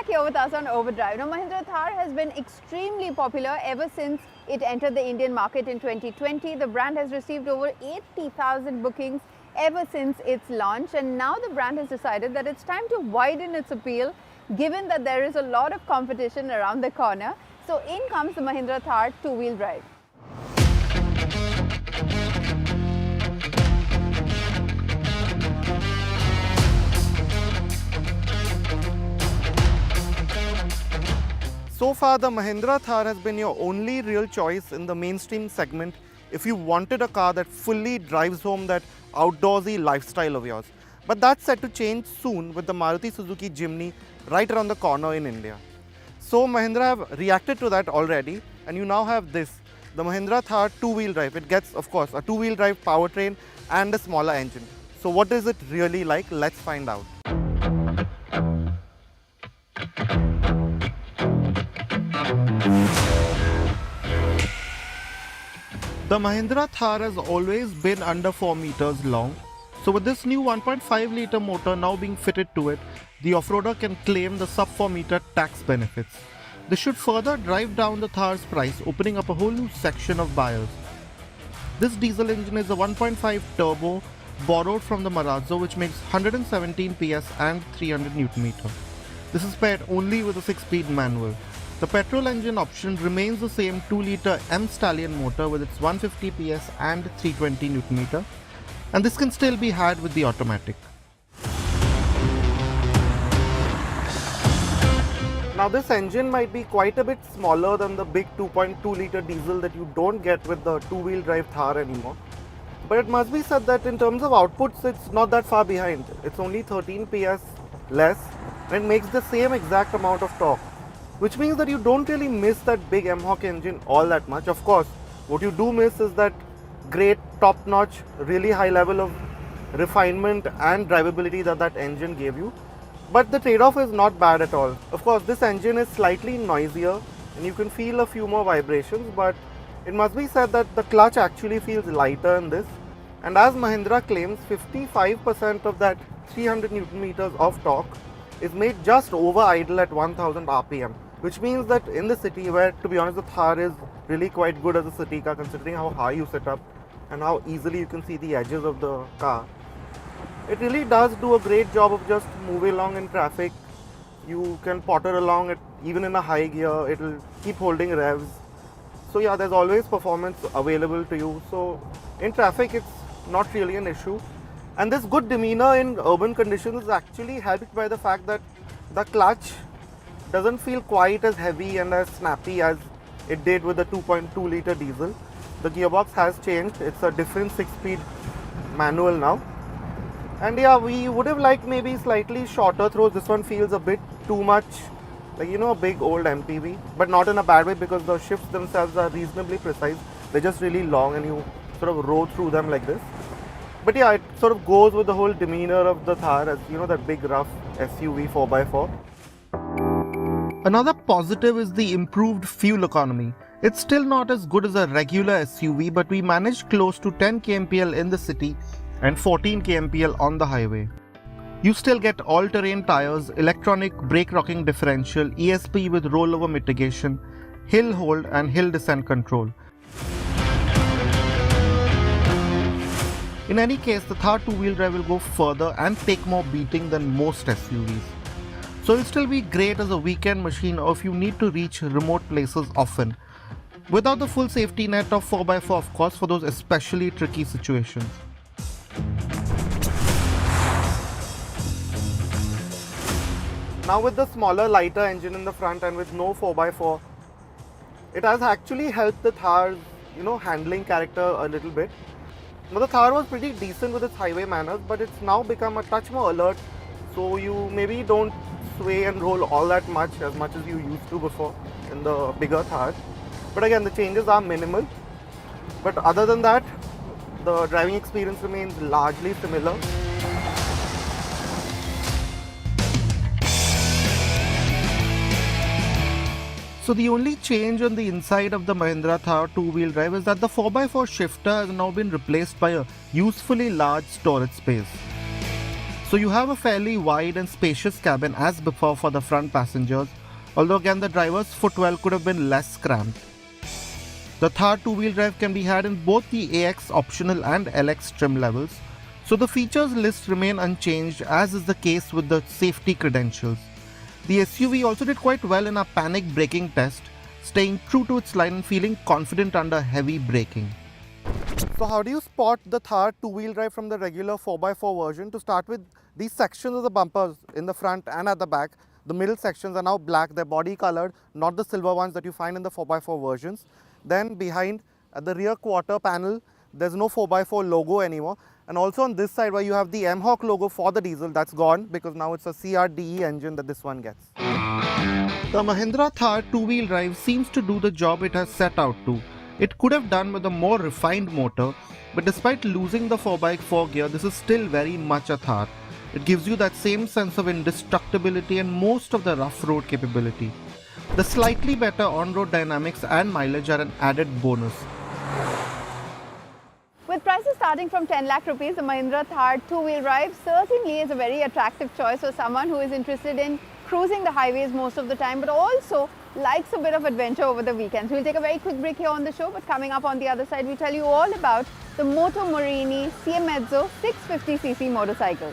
back here with us on Overdrive. Now, Mahindra Thar has been extremely popular ever since it entered the Indian market in 2020. The brand has received over 80,000 bookings ever since its launch, and now the brand has decided that it's time to widen its appeal given that there is a lot of competition around the corner. So in comes the Mahindra Thar 2-wheel drive. So far, the Mahindra Thar has been your only real choice in the mainstream segment if you wanted a car that fully drives home that outdoorsy lifestyle of yours. But that's set to change soon with the Maruti Suzuki Jimny right around the corner in India. So Mahindra have reacted to that already, and you now have this, the Mahindra Thar 2-wheel drive. It gets, of course, a 2-wheel drive powertrain and a smaller engine. So what is it really like? Let's find out. The Mahindra Thar has always been under 4 meters long. So with this new 1.5 litre motor now being fitted to it, the off-roader can claim the sub 4 meter tax benefits. This should further drive down the Thar's price, opening up a whole new section of buyers. This diesel engine is a 1.5 turbo borrowed from the Marazzo, which makes 117 PS and 300 Nm. This is paired only with a 6-speed manual. The petrol engine option remains the same 2-litre M Stallion motor with its 150 PS and 320 Nm, and this can still be had with the automatic. Now this engine might be quite a bit smaller than the big 2.2-litre diesel that you don't get with the 2-wheel drive Thar anymore. But it must be said that in terms of outputs, it's not that far behind. It's only 13 PS less, and it makes the same exact amount of torque, which means that you don't really miss that big M-Hock engine all that much. Of course, what you do miss is that great, top-notch, really high level of refinement and drivability that that engine gave you. But the trade-off is not bad at all. Of course, this engine is slightly noisier and you can feel a few more vibrations, but it must be said that the clutch actually feels lighter in this. And as Mahindra claims, 55% of that 300 Nm of torque is made just over idle at 1000 RPM, which means that in the city, where to be honest the Thar is really quite good as a city car considering how high you sit up and how easily you can see the edges of the car, it really does do a great job of just moving along in traffic. You can potter along it even in a high gear, it will keep holding revs. So yeah, there's always performance available to you. So in traffic it's not really an issue. And this good demeanor in urban conditions is actually helped by the fact that the clutch doesn't feel quite as heavy and as snappy as it did with the 2.2-litre diesel. The gearbox has changed, it's a different 6-speed manual now. And yeah, we would have liked maybe slightly shorter throws. This one feels a bit too much like, you know, a big old MPV, but not in a bad way because the shifts themselves are reasonably precise. They're just really long and you sort of roll through them like this. But yeah, it sort of goes with the whole demeanor of the Thar as, you know, that big rough SUV 4x4. Another positive is the improved fuel economy. It's still not as good as a regular SUV, but we managed close to 10 kmpl in the city and 14 kmpl on the highway. You still get all-terrain tires, electronic brake rocking differential, ESP with rollover mitigation, hill hold and hill descent control. In any case, the Thar 2-wheel drive will go further and take more beating than most SUVs. So it'll still be great as a weekend machine or if you need to reach remote places often, without the full safety net of 4x4 of course for those especially tricky situations. Now with the smaller, lighter engine in the front and with no 4x4, it has actually helped the Thar's, you know, handling character a little bit. Now the Thar was pretty decent with its highway manners, but it's now become a touch more alert, so you maybe don't sway and roll all that much as you used to before in the bigger Thar. But again, the changes are minimal. But other than that, the driving experience remains largely similar. So the only change on the inside of the Mahindra Thar 2-wheel drive is that the 4x4 shifter has now been replaced by a usefully large storage space. So you have a fairly wide and spacious cabin as before for the front passengers, although again the driver's footwell could have been less cramped. The Thar two-wheel drive can be had in both the AX optional and LX trim levels, so the features list remain unchanged as is the case with the safety credentials. The SUV also did quite well in a panic braking test, staying true to its line and feeling confident under heavy braking. So how do you spot the Thar two-wheel drive from the regular 4x4 version? To start with, these sections of the bumpers in the front and at the back, the middle sections are now black, they're body colored, not the silver ones that you find in the 4x4 versions. Then behind, at the rear quarter panel, there's no 4x4 logo anymore. And also on this side where you have the M-Hawk logo for the diesel, that's gone because now it's a CRDE engine that this one gets. The Mahindra Thar two-wheel drive seems to do the job it has set out to. It could have done with a more refined motor, but despite losing the 4x4 gear, this is still very much a Thar. It gives you that same sense of indestructibility and most of the rough road capability. The slightly better on-road dynamics and mileage are an added bonus. With prices starting from 10 lakh rupees, the Mahindra Thar two-wheel drive certainly is a very attractive choice for someone who is interested in cruising the highways most of the time, but also likes a bit of adventure over the weekends. We'll take a very quick break here on the show, but coming up on the other side, we tell you all about the Moto Morini CMezzo 650cc motorcycle.